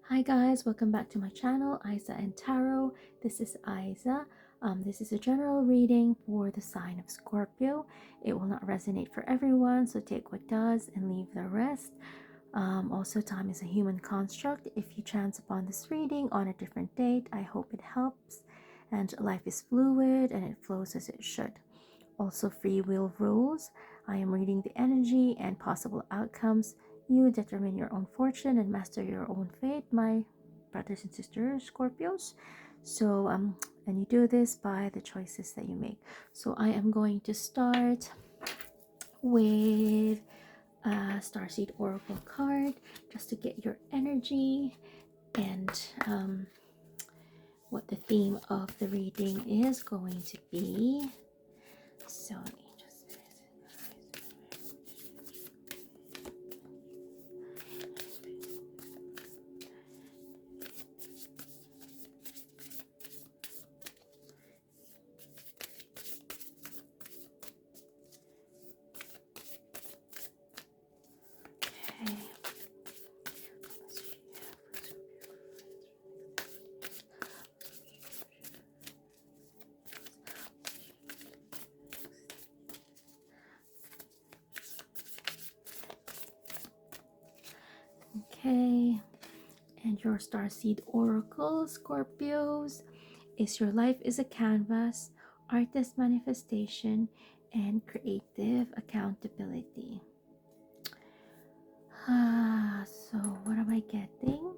Hi guys, welcome back to my channel, Aisa and Tarot. This is Aisa. This is a general reading for the sign of Scorpio. It will not resonate for everyone, so take what does and leave the rest. Also, time is a human construct. If you chance upon this reading on a different date, I hope it helps. And life is fluid and it flows as it should. Also, free will rules. I am reading the energy and possible outcomes. You determine your own fortune and master your own fate, my brothers and sisters, Scorpios. So, and you do this by the choices that you make. So, I am going to start with a Starseed Oracle card just to get your energy and what the theme of the reading is going to be. So, let me just. Okay, and your Starseed Oracle, Scorpios, is your life is a canvas, artist manifestation, and creative accountability. So what am I getting?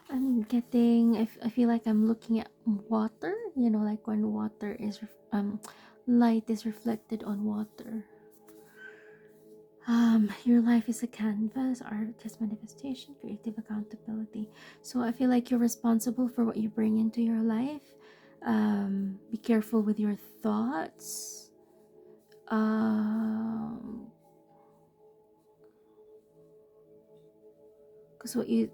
I'm getting, I feel like I'm looking at water, you know, like when water is, light is reflected on water. Your life is a canvas, artist manifestation, creative accountability. So I feel like you're responsible for what you bring into your life. Be careful with your thoughts. Because what you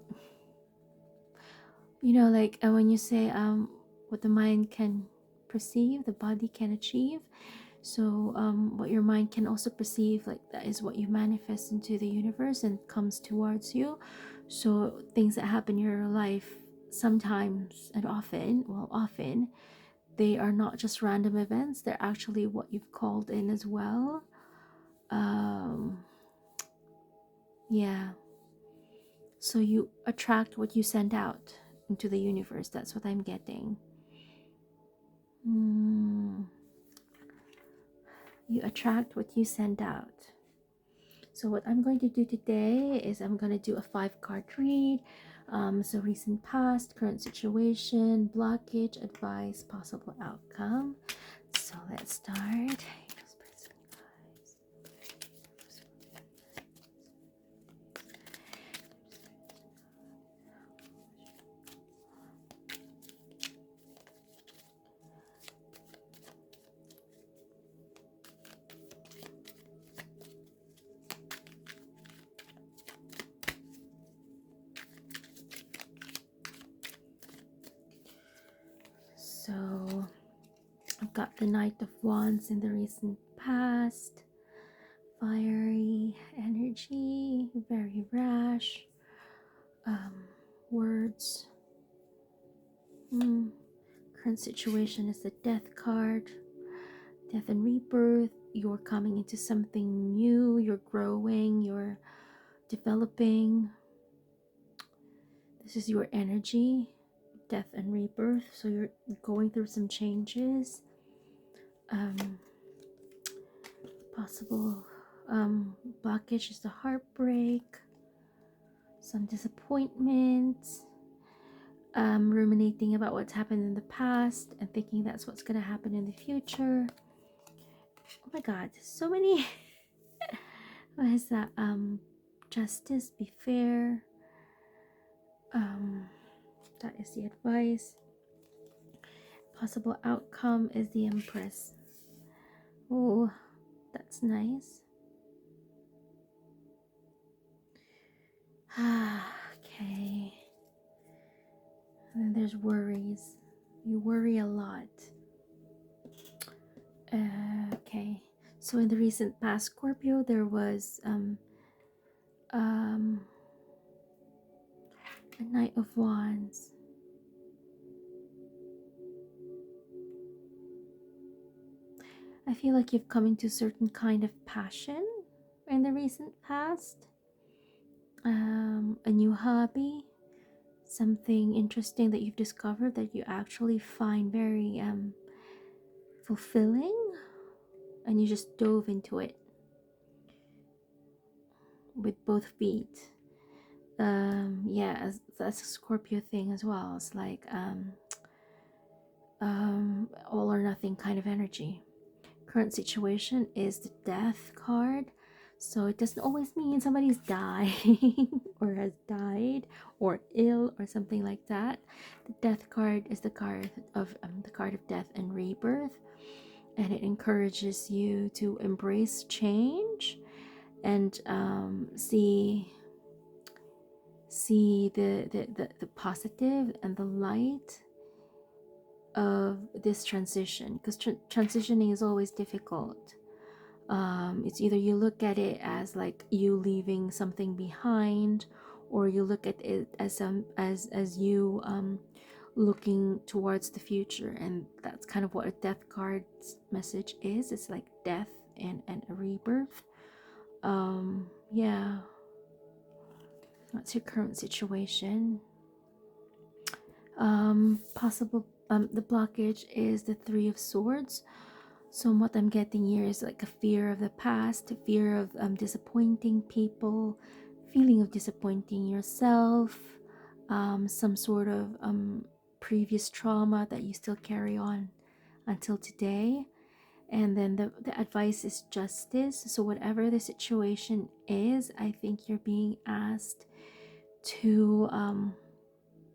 know, like when you say what the mind can perceive, the body can achieve. So what your mind can also perceive, like that is what you manifest into the universe and comes towards you. So things that happen in your life sometimes and often they are not just random events, they're actually what you've called in as well. Yeah, so you attract what you send out into the universe. That's what I'm getting. You attract what you send out. So what I'm going to do today is I'm going to do a 5-card read. So recent past, current situation, blockage, advice, possible outcome. So let's start. So I've got the Knight of Wands in the recent past. Fiery energy, very rash. Words. Current situation is the Death card. Death and rebirth. You're coming into something new. You're growing. You're developing. This is your energy. Death and rebirth. So you're going through some changes. Possible blockage is the heartbreak. Some disappointments. Ruminating about what's happened in the past and thinking that's what's going to happen in the future. Oh my god, so many. What is that? Justice, be fair. That is the advice. Possible outcome is the Empress. Oh, that's nice. Okay. And then there's worries. You worry a lot. Okay. So in the recent past, Scorpio, there was a Knight of Wands. I feel like you've come into a certain kind of passion in the recent past. A new hobby, something interesting that you've discovered that you actually find very fulfilling, and you just dove into it with both feet. Yeah, that's a Scorpio thing as well. It's like all or nothing kind of energy. Current situation is the Death card, so it doesn't always mean somebody's dying or has died or ill or something like that. The Death card is the card of death and rebirth, and it encourages you to embrace change and see the positive and the light of this transition, because transitioning is always difficult. It's either you look at it as like you leaving something behind, or you look at it as you looking towards the future, and that's kind of what a death card's message is. It's like death and a rebirth. Yeah, that's your current situation. Possible the blockage is the Three of Swords. So what I'm getting here is like a fear of the past, a fear of disappointing people, feeling of disappointing yourself, some sort of previous trauma that you still carry on until today. And then the advice is justice. So whatever the situation is, I think you're being asked to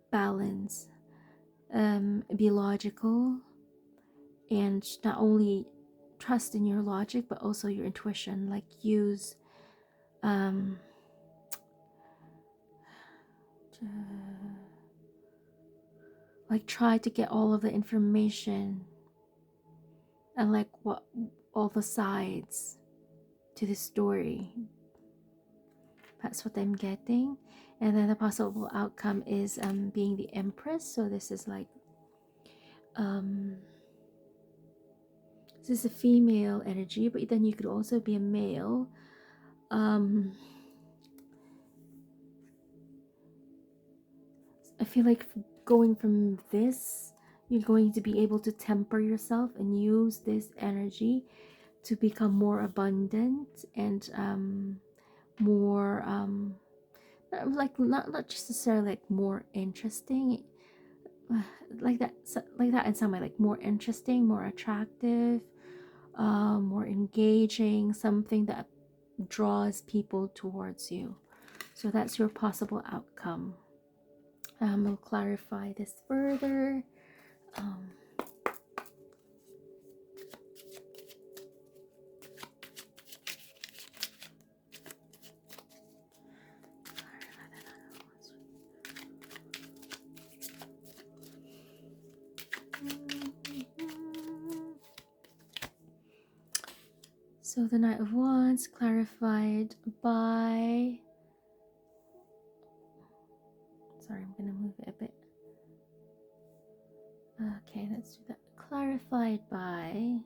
balance, be logical, and not only trust in your logic but also your intuition. Like use like try to get all of the information and like what all the sides to the story. That's what I'm getting. And then the possible outcome is being the Empress. So this is like this is a female energy, but then you could also be a male. I feel like going from this, you're going to be able to temper yourself and use this energy to become more abundant and more like not just necessarily like more interesting, like that in some way, like more interesting, more attractive, more engaging, something that draws people towards you. So that's your possible outcome. We'll clarify this further. So the Knight of Wands clarified by, sorry, I'm going to move it a bit. Okay, let's do that. Clarified by, I'm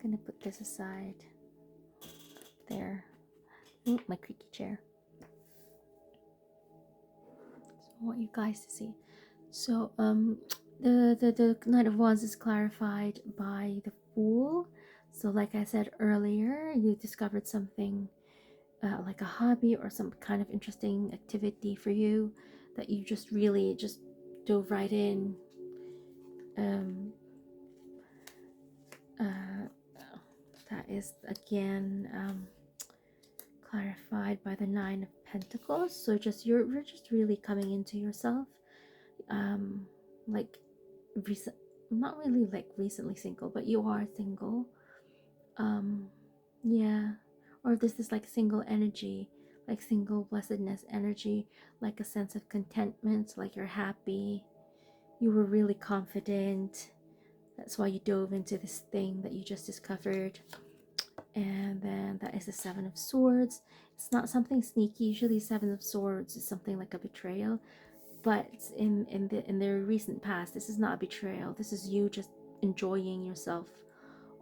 going to put this aside. There. Ooh, my creaky chair. So I want you guys to see. So the Knight of Wands is clarified by the Fool. So like I said earlier, you discovered something like a hobby or some kind of interesting activity for you that you just really just dove right in. That is again clarified by the Nine of Pentacles. So just you're just really coming into yourself, like recent, not really like recently single, but you are single. Yeah, or this is like single energy, like single blessedness energy, like a sense of contentment, like you're happy, you were really confident, that's why you dove into this thing that you just discovered. And then that is the Seven of Swords. It's not something sneaky. Usually Seven of Swords is something like a betrayal, but in the recent past, this is not a betrayal. This is you just enjoying yourself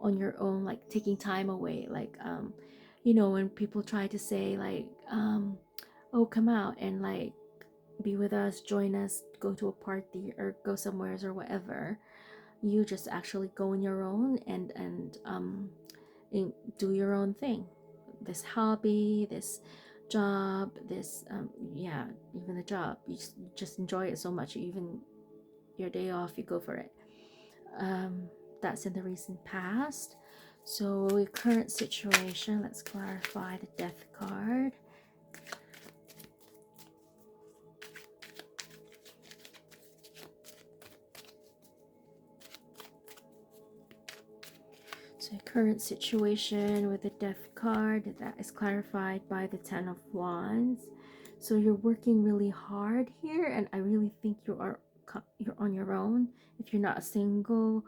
on your own, like taking time away. Like you know, when people try to say like oh, come out and like be with us, join us, go to a party or go somewheres or whatever, you just actually go on your own and do your own thing. This hobby, this job, this yeah, even the job, you just enjoy it so much. Even your day off, you go for it. That's in the recent past. So your current situation, let's clarify the Death card. So current situation with the Death card, that is clarified by the Ten of Wands. So you're working really hard here, and I really think you're on your own. If you're not single,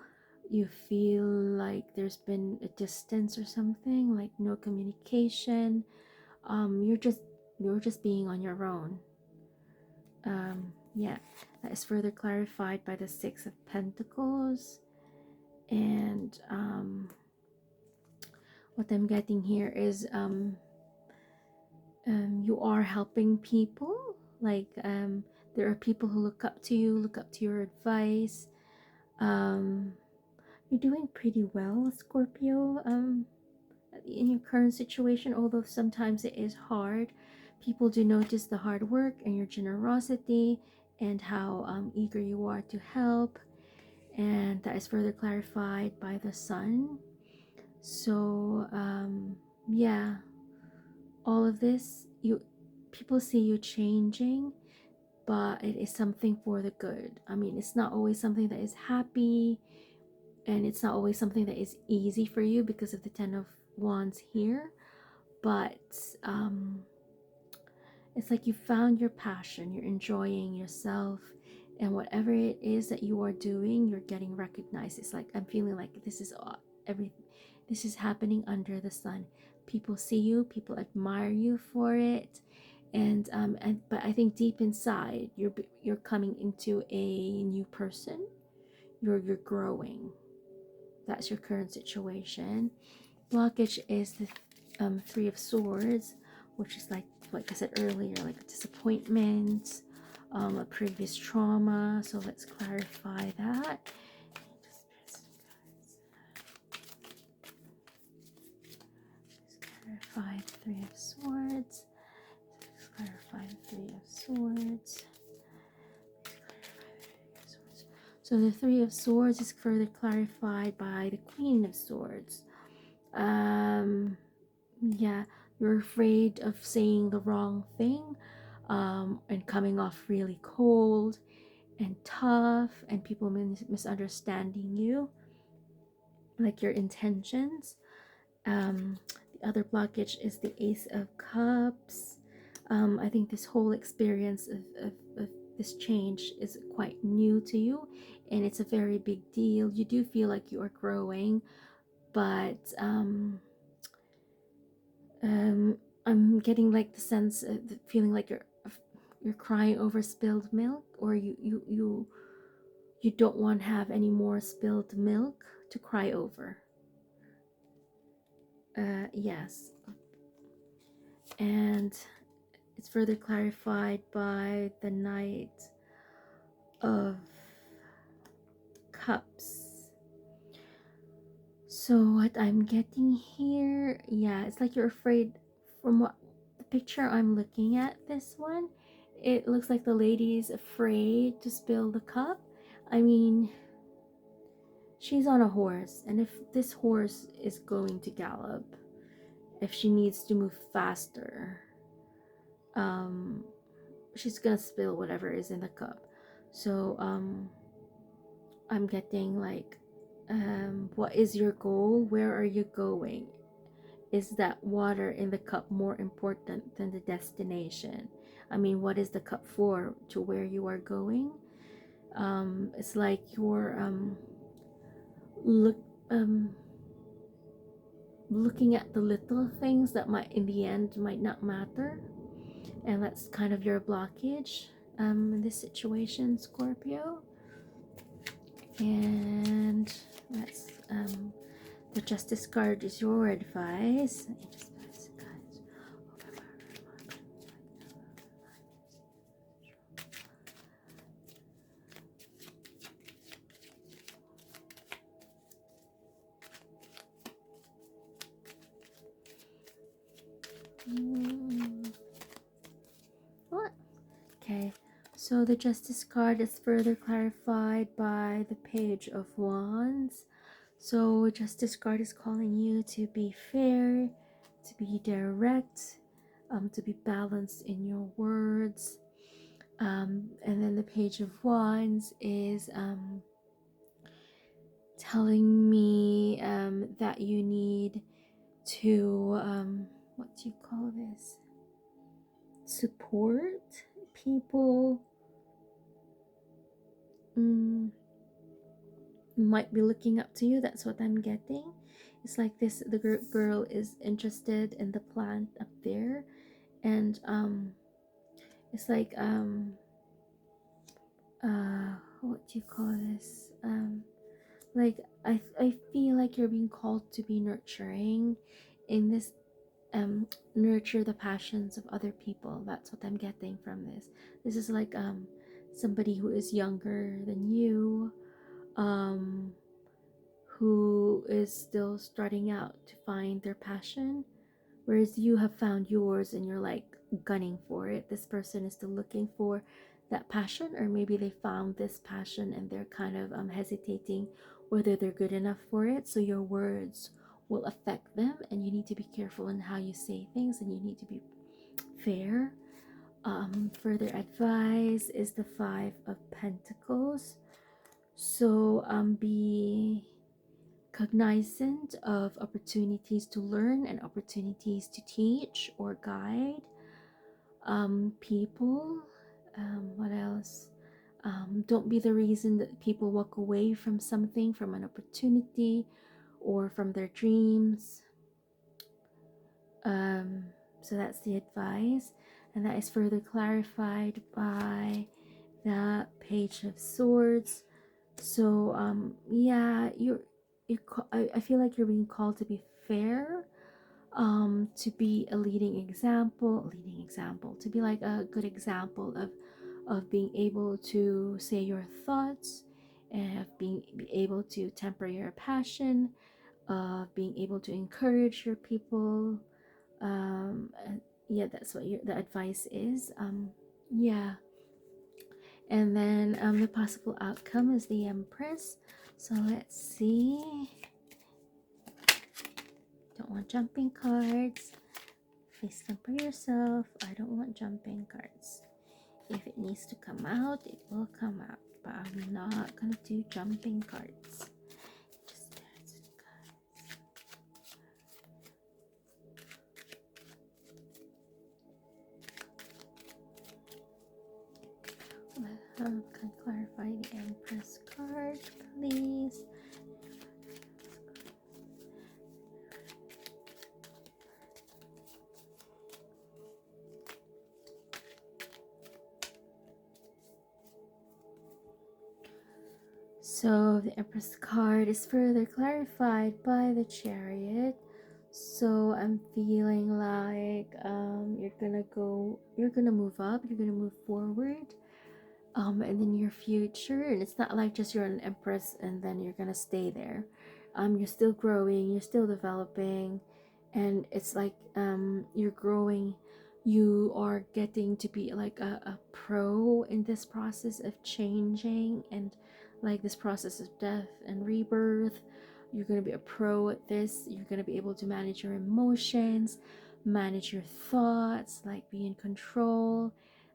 you feel like there's been a distance or something, like no communication. You're just being on your own. Yeah, that is further clarified by the Six of Pentacles. And what I'm getting here is you are helping people. Like there are people who look up to you, look up to your advice. You're doing pretty well, Scorpio, in your current situation, although sometimes it is hard. People do notice the hard work and your generosity and how eager you are to help. And that is further clarified by the Sun. So yeah, all of this, people see you changing, but it is something for the good. I mean, it's not always something that is happy, and it's not always something that is easy for you because of the Ten of Wands here, but it's like you found your passion, you're enjoying yourself, and whatever it is that you are doing, you're getting recognized. It's like I'm feeling like this is everything. This is happening under the sun. People see you, people admire you for it, and but I think deep inside, you're coming into a new person. You're growing. That's your current situation. Blockage is the Three of Swords, which is like I said earlier, like a disappointment, a previous trauma. So let's clarify that. Just clarify the Three of Swords. Let's clarify the Three of Swords. So the Three of Swords is further clarified by the Queen of Swords. Yeah, you're afraid of saying the wrong thing, and coming off really cold and tough, and people misunderstanding you, like your intentions. The other blockage is the Ace of Cups. I think this whole experience of this change is quite new to you, and it's a very big deal. You do feel like you are growing, but I'm getting like the sense of the feeling like you're crying over spilled milk, or you don't want to have any more spilled milk to cry over. Yes, and it's further clarified by the Knight of Cups. So what I'm getting here, yeah, it's like you're afraid. From what the picture I'm looking at, this one, it looks like the lady's afraid to spill the cup. I mean, she's on a horse, and if this horse is going to gallop, if she needs to move faster, she's gonna spill whatever is in the cup. So I'm getting like, what is your goal? Where are you going? Is that water in the cup more important than the destination? I mean, what is the cup for? To where you are going? It's like you're look looking at the little things that might in the end might not matter, and that's kind of your blockage in this situation, Scorpio. And that's the Justice card is your advice. What? Okay, so the Justice card is further clarified by the Page of Wands. So Justice card is calling you to be fair, to be direct, to be balanced in your words. And then the Page of Wands is telling me that you need to, what do you call this? Support people. Might be looking up to you. That's what I'm getting. It's like this, the girl is interested in the plant up there, and it's like what do you call this, like I feel like you're being called to be nurturing in this, nurture the passions of other people. That's what I'm getting from this. This is like somebody who is younger than you, who is still starting out to find their passion, whereas you have found yours and you're like gunning for it. This person is still looking for that passion, or maybe they found this passion and they're kind of hesitating whether they're good enough for it. So your words will affect them, and you need to be careful in how you say things, and you need to be fair. Further advice is the Five of Pentacles. So be cognizant of opportunities to learn and opportunities to teach or guide people. What else? Don't be the reason that people walk away from something, from an opportunity or from their dreams. So that's the advice, and that is further clarified by the Page of Swords. So yeah, I feel like you're being called to be fair, to be a leading example, to be like a good example of being able to say your thoughts, and of being able to temper your passion, of being able to encourage your people. Yeah, that's what the advice is. Yeah. And then the possible outcome is the Empress. So let's see. Don't want jumping cards. Please temper yourself. I don't want jumping cards. If it needs to come out, it will come out. But I'm not going to do jumping cards. Just can clarify the Empress card, please. So the Empress card is further clarified by the Chariot. So I'm feeling like you're gonna move up, you're gonna move forward, and in your future. And it's not like just you're an Empress and then you're gonna stay there. You're still growing, you're still developing, and it's like you're growing. You are getting to be like a pro in this process of changing, and like this process of death and rebirth. You're going to be a pro at this. You're going to be able to manage your emotions, manage your thoughts, like be in control,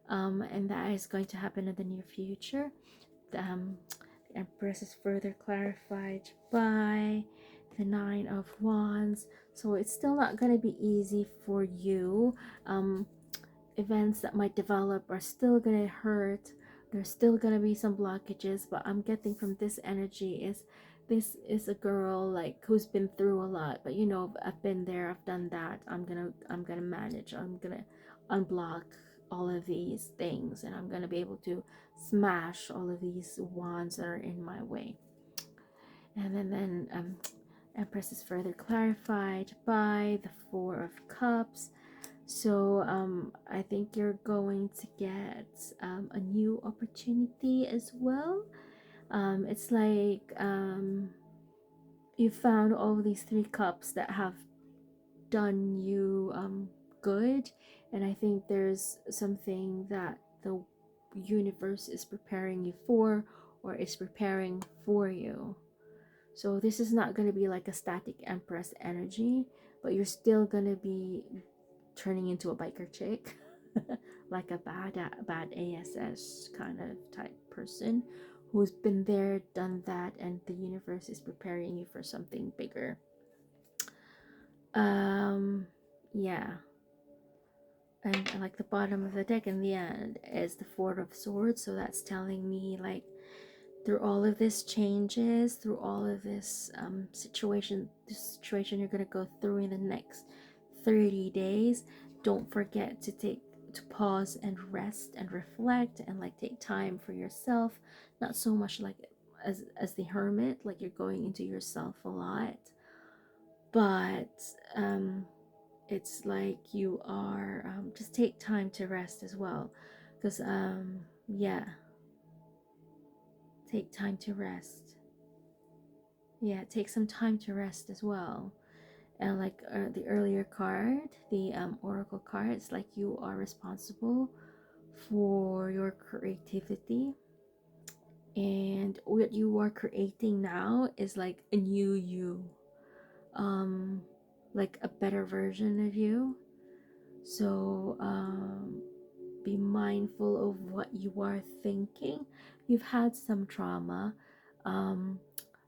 and that is going to happen in the near future. The Empress is further clarified by the Nine of Wands. So it's still not going to be easy for you. Events that might develop are still going to hurt. There's still going to be some blockages, but I'm getting from this energy is this is a girl like who's been through a lot, but you know, I've been there, I've done that. I'm gonna manage, I'm gonna unblock all of these things, and I'm gonna be able to smash all of these wands that are in my way. And then Empress is further clarified by the Four of Cups. So I think you're going to get a new opportunity as well. It's like you found all these three cups that have done you good, and I think there's something that the universe is preparing you for, or is preparing for you. So this is not going to be like a static Empress energy, but you're still going to be turning into a biker chick, like a bad ASS kind of type person who's been there, done that, and the universe is preparing you for something bigger. Yeah. And like the bottom of the deck in the end is the Four of Swords, so that's telling me like through all of this changes, through all of this this situation you're going to go through in the next 30 days, don't forget to pause and rest and reflect, and like take time for yourself. Not so much like as the hermit, like you're going into yourself a lot, but it's like you are just take time to rest as well, because yeah, take time to rest. Yeah, take some time to rest as well. And like the earlier card, the oracle card, it's like you are responsible for your creativity, and what you are creating now is like a new you, um like a better version of you. So be mindful of what you are thinking. You've had some trauma, um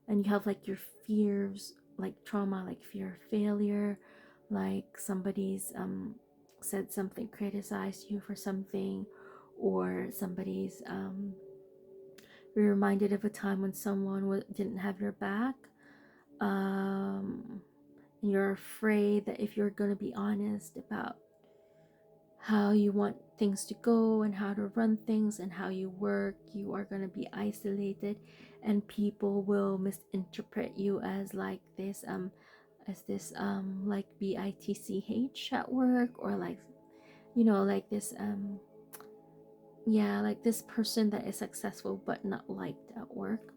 and you have like your fears, like trauma, like fear of failure, like somebody's said something, criticized you for something, or somebody's you're reminded of a time when someone didn't have your back, and you're afraid that if you're going to be honest about how you want things to go and how to run things and how you work, you are going to be isolated, and people will misinterpret you as like this like bitch at work, or like, you know, like this yeah, like this person that is successful but not liked at work.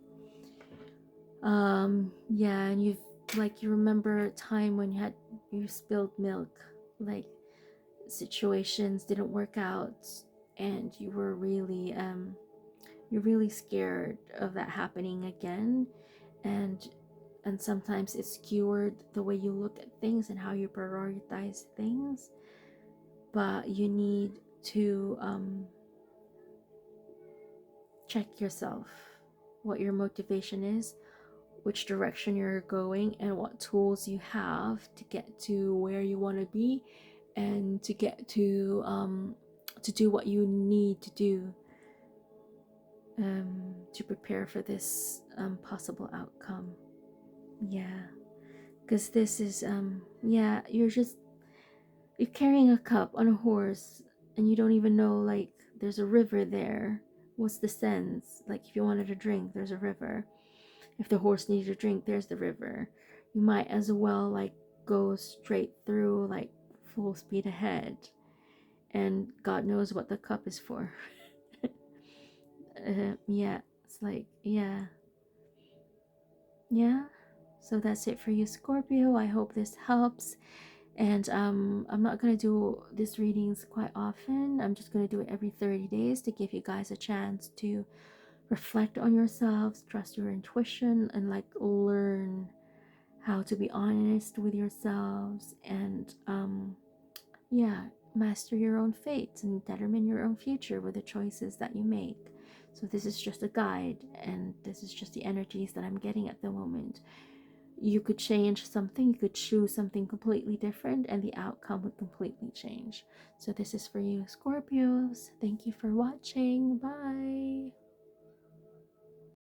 Yeah, and you've like, you remember a time when you spilled milk, like situations didn't work out, and you're really scared of that happening again, and sometimes it's skewered the way you look at things and how you prioritize things. But you need to check yourself, what your motivation is, which direction you're going, and what tools you have to get to where you want to be, and to get to do what you need to do to prepare for this possible outcome. Yeah, because this is yeah, you're carrying a cup on a horse, and you don't even know, like, there's a river there. What's the sense? Like, if you wanted a drink, there's a river. If the horse needed a drink, there's the river. You might as well like go straight through, like full speed ahead, and God knows what the cup is for. Yeah, it's like, yeah, yeah. So that's it for you, Scorpio. I hope this helps. And I'm not gonna do these readings quite often. I'm just gonna do it every 30 days to give you guys a chance to reflect on yourselves, trust your intuition, and like learn how to be honest with yourselves, and yeah, master your own fate and determine your own future with the choices that you make. So this is just a guide, and this is just the energies that I'm getting at the moment. You could change something, you could choose something completely different, and the outcome would completely change. So this is for you, Scorpios. Thank you for watching. Bye.